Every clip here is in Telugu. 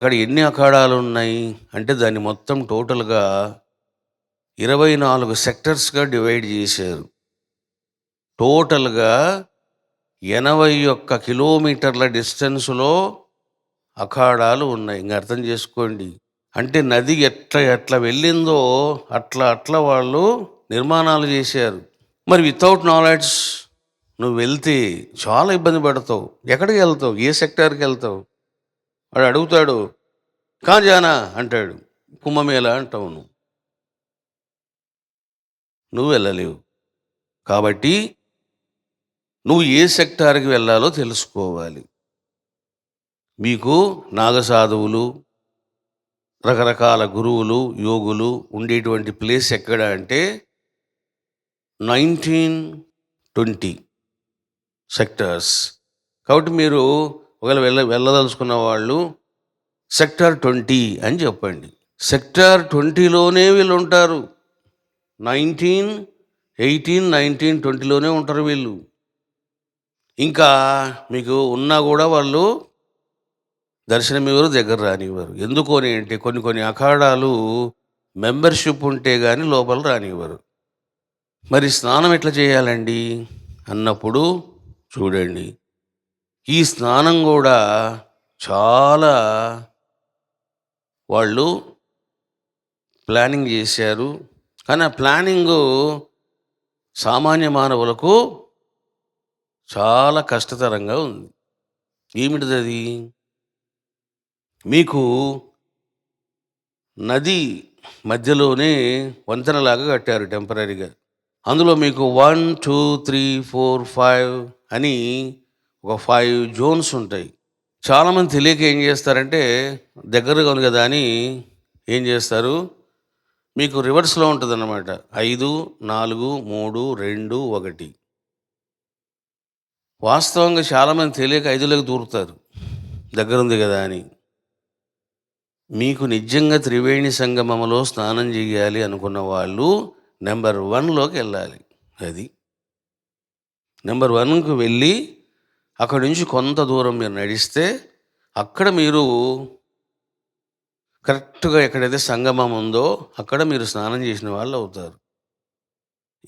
అక్కడ ఎన్ని అఖాడాలు ఉన్నాయి అంటే దాన్ని మొత్తం టోటల్‌గా 24 సెక్టర్స్‌గా డివైడ్ చేశారు. టోటల్‌గా 81 కిలోమీటర్ల డిస్టెన్స్‌లో అఖాడాలు ఉన్నాయి. ఇంక అర్థం చేసుకోండి. అంటే నది ఎట్లా ఎట్లా వెళ్ళిందో అట్లా అట్లా వాళ్ళు నిర్మాణాలు చేశారు. మరి వితౌట్ నాలెడ్జ్ నువ్వు వెళ్తే చాలా ఇబ్బంది పడతావు. ఎక్కడికి వెళ్తావు? ఏ సెక్టార్‌కి వెళ్తావు? వాడు అడుగుతాడు, "కहाँ जाना" అంటాడు. కుంభమేళా అంటావు నువ్వు. నువ్వు వెళ్ళలేవు. కాబట్టి నువ్వు ఏ సెక్టార్‌కి వెళ్ళాలో తెలుసుకోవాలి. మీకు నాగసాధువులు, రకరకాల గురువులు, యోగులు ఉండేటువంటి ప్లేస్ ఎక్కడ అంటే 1920 సెక్టార్స్. కాబట్టి మీరు ఒకవేళ వెళ్ళదలుచుకున్న వాళ్ళు సెక్టార్ 20 అని చెప్పండి. సెక్టార్ 20లోనే వీళ్ళుంటారు. 1918, 1920లోనే ఉంటారు వీళ్ళు. ఇంకా మీకు ఉన్నా కూడా వాళ్ళు దర్శనమివ్వరు, దగ్గర రానివ్వరు. ఎందుకు అని అంటే కొన్ని కొన్ని అఖాడాలు మెంబర్‌షిప్ ఉంటే గాని లోపల రానివ్వరు. మరి స్నానం ఎట్లా చేయాలండి అన్నప్పుడు చూడండి. ఈ స్నానం గూడా చాలా వాళ్ళు ప్లానింగ్ జేశారు. కానీ ఆ ప్లానింగు సామాన్య మానవులకు చాలా కష్టతరంగా ఉంది. ఏమిటిదది? మీకు నది మధ్యలోనే వంతెనలాగా కట్టారు టెంపరరీగా. అందులో మీకు 1, 2, 3, 4, 5 అని ఒక 5 జోన్స్ ఉంటాయి. చాలామంది తెలియక ఏం చేస్తారంటే, దగ్గరగా ఉంది కదా అని ఏం చేస్తారు, మీకు రివర్స్‌లో ఉంటదన్నమాట. 5, 4, 3, 2, 1. వాస్తవంగా చాలామంది తెలియక 5లోకి దూరుతారు. దగ్గరుంది కదా అని. మీకు నిజంగా త్రివేణి సంగమములో స్నానం చేయాలి అనుకున్న వాళ్ళు నంబర్ 1లోకి వెళ్ళాలి. అది. నంబర్ 1కి వెళ్ళి అక్కడి నుంచి కొంత దూరం మీరు నడిస్తే అక్కడ మీరు కరెక్ట్‌గా ఎక్కడైతే సంగమం ఉందో అక్కడ మీరు స్నానం చేసిన వాళ్ళు అవుతారు.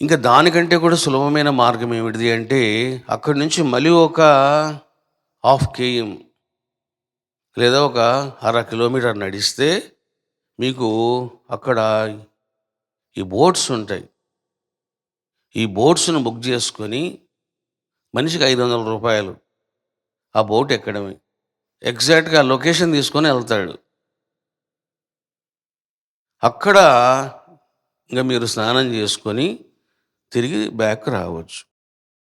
ఇంకా దానికంటే కూడా సులభమైన మార్గం ఏమిటిది అంటే అక్కడి నుంచి మళ్ళీ ఒక హాఫ్ కేఎం లేదా ఒక అర కిలోమీటర్ నడిస్తే మీకు అక్కడ ఈ బోట్స్ ఉంటాయి. ఈ బోట్స్‌ను బుక్ చేసుకొని మనిషికి రూ. 500 ఆ బోట్ ఎక్కడమే. ఎగ్జాక్ట్‌గా లొకేషన్ తీసుకొని వెళ్తాడు. అక్కడ ఇంక మీరు స్నానం చేసుకొని తిరిగి బ్యాక్ రావచ్చు.